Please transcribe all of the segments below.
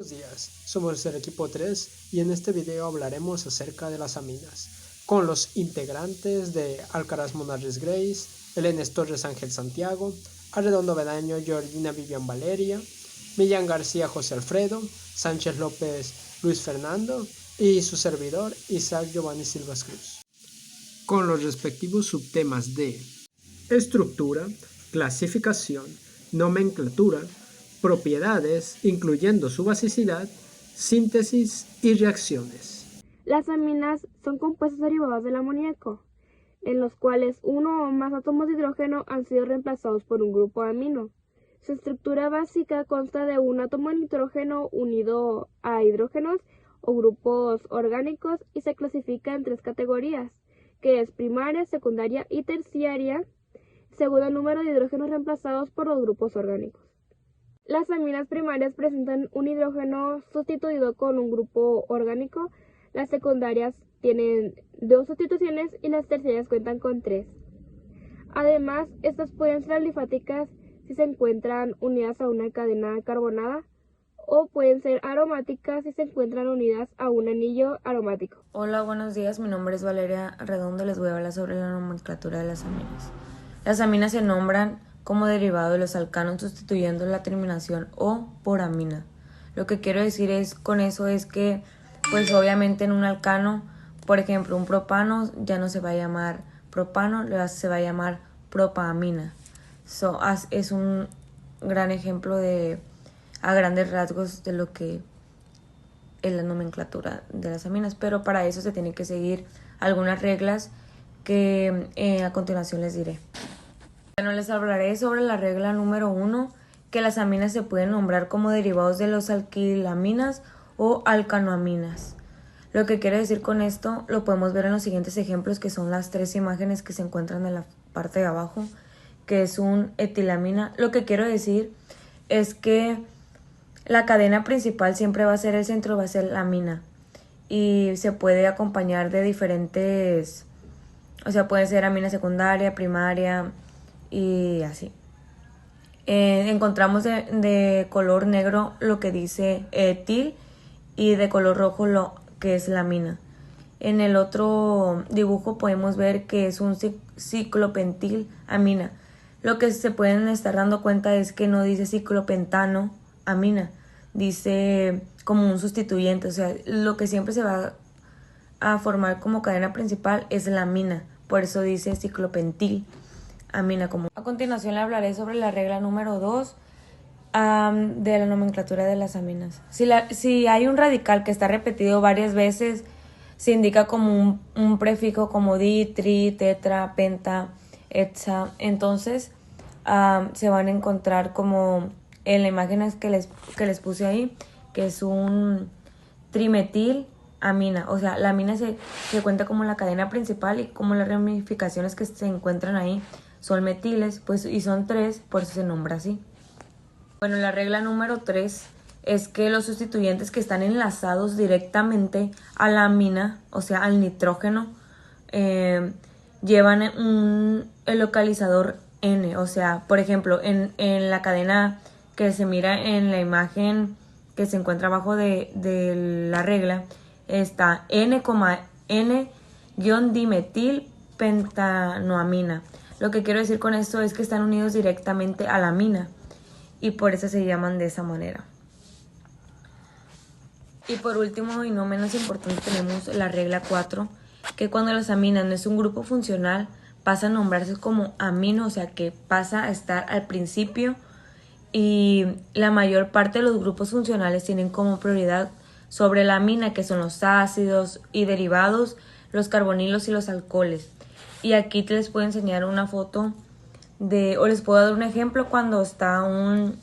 Buenos días, somos el equipo 3 y en este video hablaremos acerca de las aminas, con los integrantes de Alcaraz Monarres Grace, Elenes Torres Ángel Santiago, Arredondo Bedaño Georgina Vivian Valeria, Millán García José Alfredo, Sánchez López Luis Fernando y su servidor Isaac Giovanni Silvas Cruz, con los respectivos subtemas de estructura, clasificación, nomenclatura, propiedades, incluyendo su basicidad, síntesis y reacciones. Las aminas son compuestos derivados del amoníaco, en los cuales uno o más átomos de hidrógeno han sido reemplazados por un grupo amino. Su estructura básica consta de un átomo de nitrógeno unido a hidrógenos o grupos orgánicos y se clasifica en 3 categorías, que es primaria, secundaria y terciaria, según el número de hidrógenos reemplazados por los grupos orgánicos. Las aminas primarias presentan un hidrógeno sustituido con un grupo orgánico, las secundarias tienen 2 sustituciones y las terciarias cuentan con 3. Además, estas pueden ser alifáticas si se encuentran unidas a una cadena carbonada o pueden ser aromáticas si se encuentran unidas a un anillo aromático. Hola, buenos días, mi nombre es Valeria Redondo, les voy a hablar sobre la nomenclatura de las aminas. Las aminas se nombran como derivado de los alcanos sustituyendo la terminación o por amina. Lo que quiero decir con eso es que pues obviamente en un alcano, por ejemplo un propano ya no se va a llamar propano, se va a llamar propaamina. Es un gran ejemplo a grandes rasgos de lo que es la nomenclatura de las aminas, pero para eso se tienen que seguir algunas reglas que a continuación les diré. Bueno, les hablaré sobre la regla número 1, que las aminas se pueden nombrar como derivados de los alquilaminas o alcanoaminas. Lo que quiere decir con esto lo podemos ver en los siguientes ejemplos, que son las 3 imágenes que se encuentran en la parte de abajo, que es un etilamina. Lo que quiero decir es que la cadena principal siempre va a ser el centro, va a ser la amina, y se puede acompañar de diferentes, o sea, puede ser amina secundaria, primaria y así. Encontramos de color negro lo que dice etil y de color rojo lo que es la amina. En el otro dibujo podemos ver que es un ciclopentil amina. Lo que se pueden estar dando cuenta es que no dice ciclopentano amina, dice como un sustituyente, o sea, lo que siempre se va a formar como cadena principal es la amina, por eso dice ciclopentil amina. A continuación le hablaré sobre la regla número 2 de la nomenclatura de las aminas. Si hay un radical que está repetido varias veces, se indica como un prefijo como di, tri, tetra, penta, hexa. Entonces se van a encontrar como en la imagen que les puse ahí, que es un trimetil amina. O sea, la amina se cuenta como la cadena principal y como las ramificaciones que se encuentran ahí son metiles, pues, y son 3, por eso se nombra así. Bueno, la regla número 3 es que los sustituyentes que están enlazados directamente a la amina, o sea, al nitrógeno, llevan el localizador N. O sea, por ejemplo, en la cadena que se mira en la imagen que se encuentra abajo de la regla, está N,N-dimetilpentanoamina. Lo que quiero decir con esto es que están unidos directamente a la amina y por eso se llaman de esa manera. Y por último y no menos importante tenemos la regla 4, que cuando las aminas no es un grupo funcional pasa a nombrarse como amino, o sea que pasa a estar al principio, y la mayor parte de los grupos funcionales tienen como prioridad sobre la amina, que son los ácidos y derivados, los carbonilos y los alcoholes. Y aquí les puedo enseñar una foto o les puedo dar un ejemplo cuando está un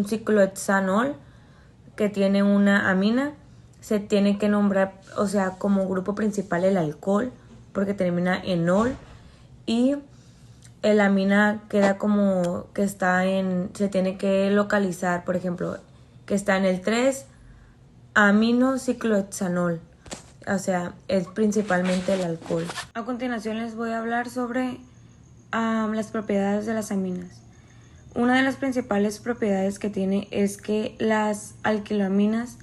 ciclohexanol que tiene una amina, se tiene que nombrar, o sea, como grupo principal el alcohol, porque termina en ol, y la amina queda como que se tiene que localizar, por ejemplo, que está en el 3 aminociclohexanol. O sea, es principalmente el alcohol. A continuación les voy a hablar sobre las propiedades de las aminas. una de las principales propiedades que tiene es que las alquilaminas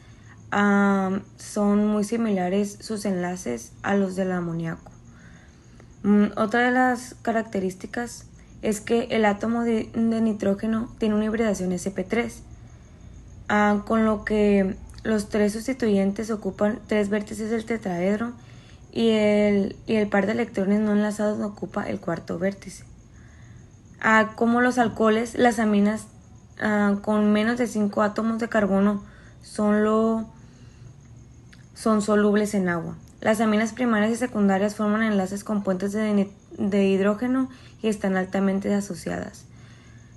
son muy similares sus enlaces a los del amoníaco. Otra de las características es que el átomo de nitrógeno tiene una hibridación sp3, con lo que los tres sustituyentes ocupan 3 vértices del tetraedro y el par de electrones no enlazados ocupa el cuarto vértice. Como los alcoholes, las aminas con menos de 5 átomos de carbono son solubles en agua. Las aminas primarias y secundarias forman enlaces con puentes de hidrógeno y están altamente asociadas.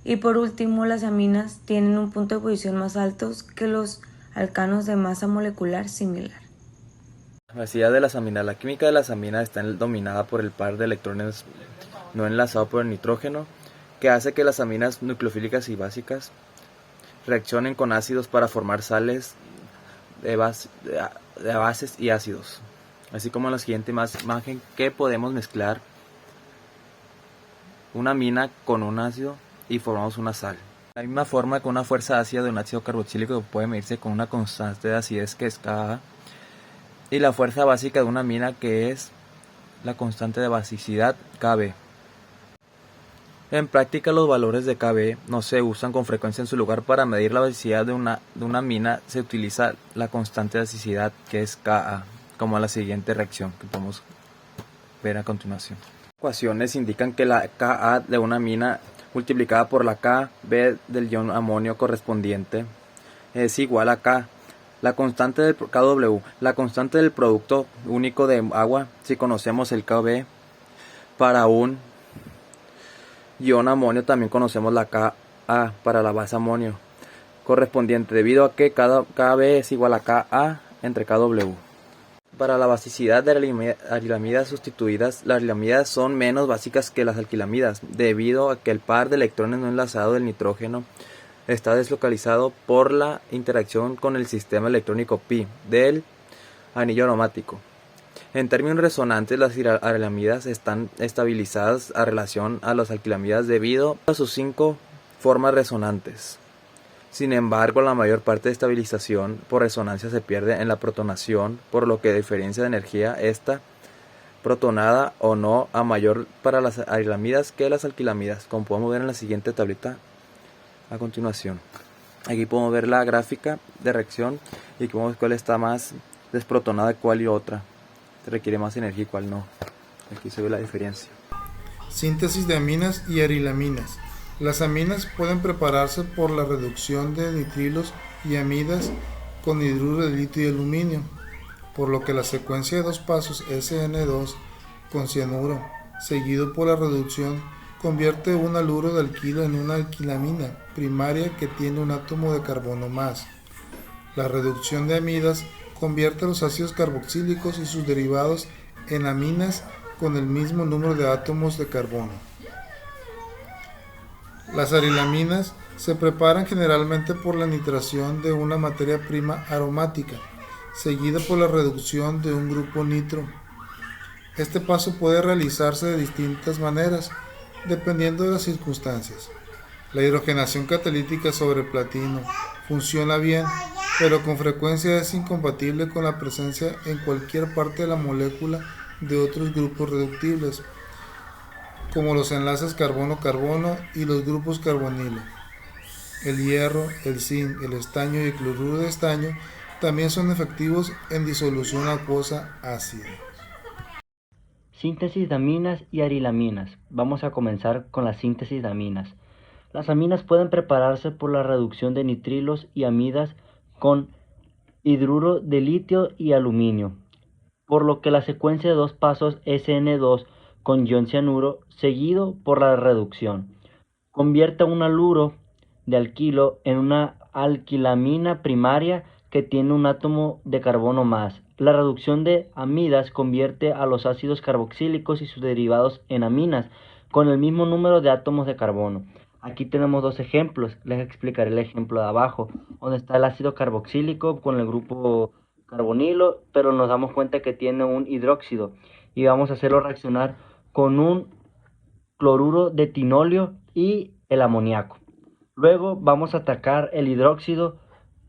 Y por último, las aminas tienen un punto de ebullición más alto que los alcanos de masa molecular similar. La diversidad de las aminas. La química de las aminas está dominada por el par de electrones no enlazado por el nitrógeno, que hace que las aminas nucleofílicas y básicas reaccionen con ácidos para formar sales de bases y ácidos, así como en la siguiente imagen que podemos mezclar una amina con un ácido y formamos una sal. De la misma forma que una fuerza ácida de un ácido carboxílico puede medirse con una constante de acidez que es Ka, y la fuerza básica de una amina que es la constante de basicidad Kb. En práctica, los valores de Kb no se usan con frecuencia. En su lugar, para medir la basicidad de una amina se utiliza la constante de basicidad que es Ka, como la siguiente reacción que podemos ver a continuación. Ecuaciones indican que la Ka de una amina multiplicada por la Kb del ion amonio correspondiente es igual a K. La constante del Kw, la constante del producto único de agua, si conocemos el Kb para un ion amonio, también conocemos la Ka para la base amonio correspondiente, debido a que cada Kb es igual a Ka entre Kw. Para la basicidad de alquilamidas sustituidas, las alquilamidas son menos básicas que las alquilamidas, debido a que el par de electrones no enlazado del nitrógeno está deslocalizado por la interacción con el sistema electrónico pi del anillo aromático. En términos resonantes, las alquilamidas están estabilizadas a relación a las alquilamidas debido a sus 5 formas resonantes. Sin embargo, la mayor parte de estabilización por resonancia se pierde en la protonación, por lo que diferencia de energía esta protonada o no a mayor para las alquilamidas que las alquilamidas, como podemos ver en la siguiente tablita a continuación. Aquí podemos ver la gráfica de reacción y podemos ver cuál está más desprotonada, cuál y otra requiere más energía y cuál no. Aquí se ve la diferencia. Síntesis de aminas y arilaminas. Las aminas pueden prepararse por la reducción de nitrilos y amidas con hidruro de litio y aluminio, por lo que la secuencia de 2 pasos SN2 con cianuro, seguido por la reducción, convierte un haluro de alquilo en una alquilamina primaria que tiene un átomo de carbono más. La reducción de amidas convierte los ácidos carboxílicos y sus derivados en aminas con el mismo número de átomos de carbono. Las arilaminas se preparan generalmente por la nitración de una materia prima aromática, seguida por la reducción de un grupo nitro. Este paso puede realizarse de distintas maneras, dependiendo de las circunstancias. La hidrogenación catalítica sobre platino funciona bien, pero con frecuencia es incompatible con la presencia en cualquier parte de la molécula de otros grupos reductibles, como los enlaces carbono-carbono y los grupos carbonilo. El hierro, el zinc, el estaño y el cloruro de estaño también son efectivos en disolución acuosa ácida. Síntesis de aminas y arilaminas. Vamos a comenzar con la síntesis de aminas. Las aminas pueden prepararse por la reducción de nitrilos y amidas con hidruro de litio y aluminio, por lo que la secuencia de 2 pasos SN2 con ion cianuro, seguido por la reducción, convierte un haluro de alquilo en una alquilamina primaria que tiene un átomo de carbono más. La reducción de amidas convierte a los ácidos carboxílicos y sus derivados en aminas con el mismo número de átomos de carbono. Aquí tenemos 2 ejemplos. Les explicaré el ejemplo de abajo, donde está el ácido carboxílico con el grupo carbonilo, pero nos damos cuenta que tiene un hidróxido y vamos a hacerlo reaccionar con un cloruro de tinolio y el amoníaco. Luego vamos a atacar el hidróxido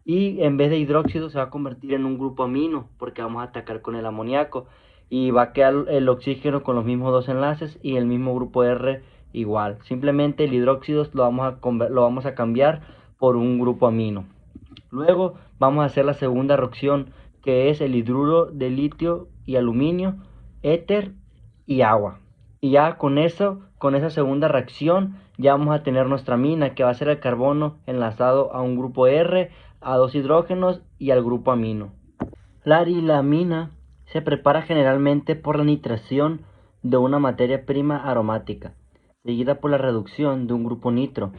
y en vez de hidróxido se va a convertir en un grupo amino porque vamos a atacar con el amoníaco y va a quedar el oxígeno con los mismos dos enlaces y el mismo grupo R igual. Simplemente el hidróxido lo vamos a cambiar por un grupo amino. Luego vamos a hacer la segunda reacción, que es el hidruro de litio y aluminio, éter y agua. Y ya con esa segunda reacción ya vamos a tener nuestra amina, que va a ser el carbono enlazado a un grupo R, a dos hidrógenos y al grupo amino. La arilamina se prepara generalmente por la nitración de una materia prima aromática, seguida por la reducción de un grupo nitro.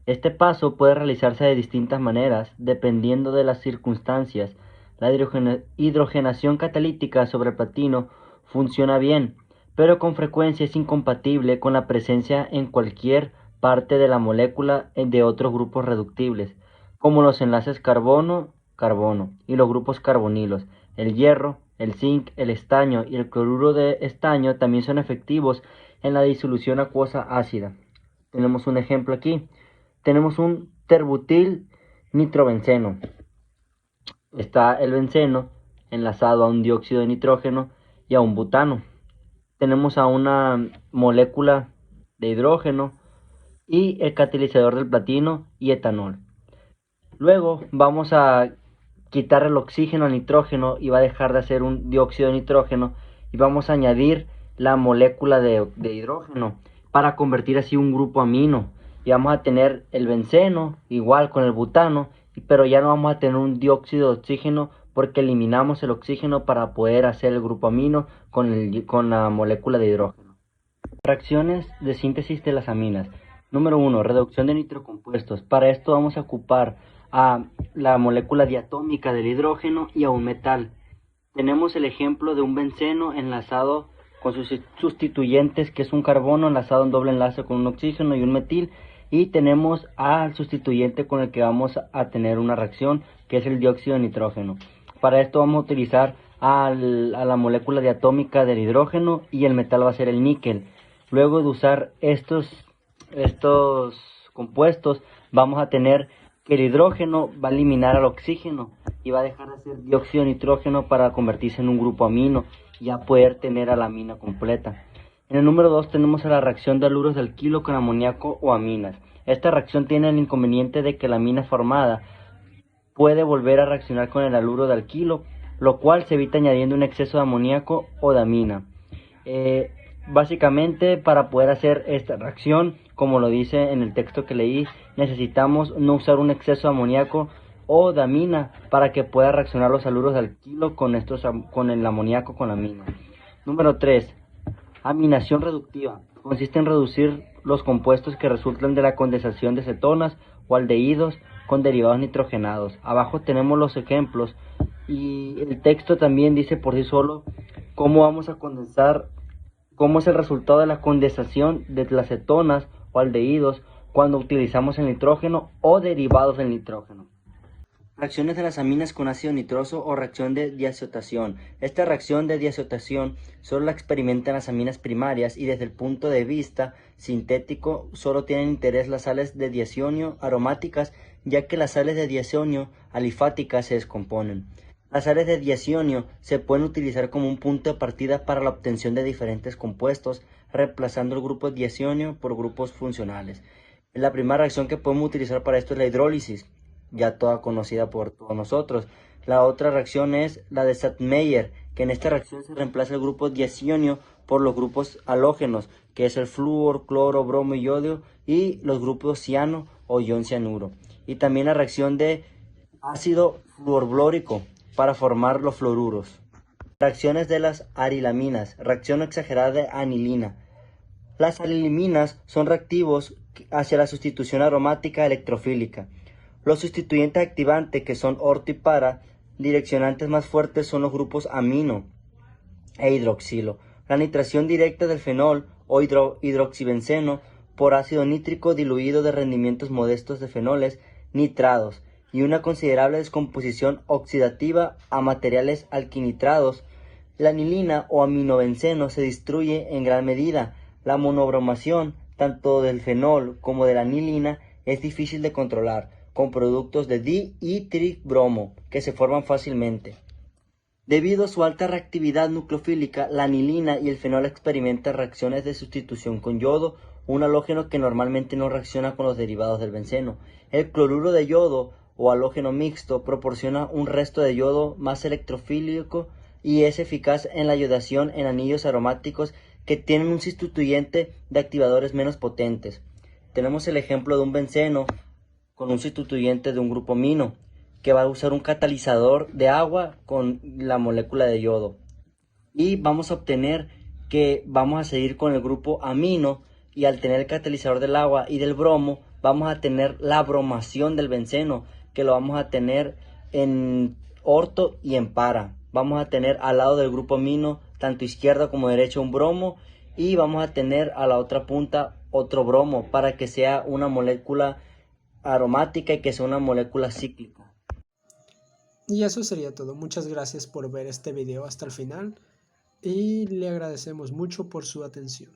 Este paso puede realizarse de distintas maneras, dependiendo de las circunstancias. La hidrogenación catalítica sobre platino funciona bien, pero con frecuencia es incompatible con la presencia en cualquier parte de la molécula de otros grupos reductibles, como los enlaces carbono-carbono y los grupos carbonilos. El hierro, el zinc, el estaño y el cloruro de estaño también son efectivos en la disolución acuosa ácida. Tenemos un ejemplo aquí. Tenemos un terbutil nitrobenceno. Está el benceno enlazado a un dióxido de nitrógeno y a un butano. Tenemos a una molécula de hidrógeno y el catalizador del platino y etanol. Luego vamos a quitar el oxígeno al nitrógeno y va a dejar de ser un dióxido de nitrógeno y vamos a añadir la molécula de hidrógeno para convertir así un grupo amino. Y vamos a tener el benceno igual con el butano, pero ya no vamos a tener un dióxido de oxígeno porque eliminamos el oxígeno para poder hacer el grupo amino con la molécula de hidrógeno. Reacciones de síntesis de las aminas. Número 1. Reducción de nitrocompuestos. Para esto vamos a ocupar a la molécula diatómica del hidrógeno y a un metal. Tenemos el ejemplo de un benceno enlazado con sus sustituyentes, que es un carbono enlazado en doble enlace con un oxígeno y un metil. Y tenemos al sustituyente con el que vamos a tener una reacción, que es el dióxido de nitrógeno. Para esto vamos a utilizar a la molécula diatómica del hidrógeno y el metal va a ser el níquel. Luego de usar estos compuestos, vamos a tener que el hidrógeno va a eliminar al oxígeno y va a dejar de ser dióxido de nitrógeno para convertirse en un grupo amino y ya poder tener a la amina completa. En el número 2 tenemos a la reacción de haluros de alquilo con amoníaco o aminas. Esta reacción tiene el inconveniente de que la amina formada puede volver a reaccionar con el haluro de alquilo, lo cual se evita añadiendo un exceso de amoníaco o de amina. Básicamente, para poder hacer esta reacción, como lo dice en el texto que leí, necesitamos no usar un exceso de amoníaco o de amina para que pueda reaccionar los haluros de alquilo con el amoníaco con la amina. Número 3. Aminación reductiva. Consiste en reducir los compuestos que resultan de la condensación de cetonas o aldehídos con derivados nitrogenados. Abajo tenemos los ejemplos y el texto también dice por sí solo cómo vamos a condensar, cómo es el resultado de la condensación de las cetonas o aldehídos cuando utilizamos el nitrógeno o derivados del nitrógeno. Reacciones de las aminas con ácido nitroso o reacción de diazotación. Esta reacción de diazotación solo la experimentan las aminas primarias y desde el punto de vista sintético solo tienen interés las sales de diacionio aromáticas, ya que las sales de diacionio alifáticas se descomponen. Las sales de diacionio se pueden utilizar como un punto de partida para la obtención de diferentes compuestos, reemplazando el grupo diacionio por grupos funcionales. La primera reacción que podemos utilizar para esto es la hidrólisis, ya toda conocida por todos nosotros. La otra reacción es la de Sattmeyer, que en esta reacción se reemplaza el grupo diacionio por los grupos halógenos, que es el flúor, cloro, bromo y yodio, y los grupos ciano o ion cianuro. Y también la reacción de ácido fluorblórico para formar los fluoruros. Reacciones de las arilaminas. Reacción exagerada de anilina. Las arilaminas son reactivos hacia la sustitución aromática electrofílica. Los sustituyentes activantes, que son orto y para, direccionantes más fuertes son los grupos amino e hidroxilo. La nitración directa del fenol o hidroxibenceno por ácido nítrico diluido de rendimientos modestos de fenoles nitrados y una considerable descomposición oxidativa a materiales alquinitrados. La anilina o aminobenceno se destruye en gran medida. La monobromación tanto del fenol como de la anilina es difícil de controlar, con productos de di y tribromo que se forman fácilmente. Debido a su alta reactividad nucleofílica, la anilina y el fenol experimentan reacciones de sustitución con yodo, un halógeno que normalmente no reacciona con los derivados del benceno. El cloruro de yodo o halógeno mixto proporciona un resto de yodo más electrofílico y es eficaz en la iodación en anillos aromáticos que tienen un sustituyente de activadores menos potentes. Tenemos el ejemplo de un benceno con un sustituyente de un grupo amino que va a usar un catalizador de agua con la molécula de yodo. Y vamos a obtener que vamos a seguir con el grupo amino, y al tener el catalizador del agua y del bromo, vamos a tener la bromación del benceno, que lo vamos a tener en orto y en para. Vamos a tener al lado del grupo amino, tanto izquierda como derecha, un bromo, y vamos a tener a la otra punta otro bromo, para que sea una molécula aromática y que sea una molécula cíclica. Y eso sería todo. Muchas gracias por ver este video hasta el final y le agradecemos mucho por su atención.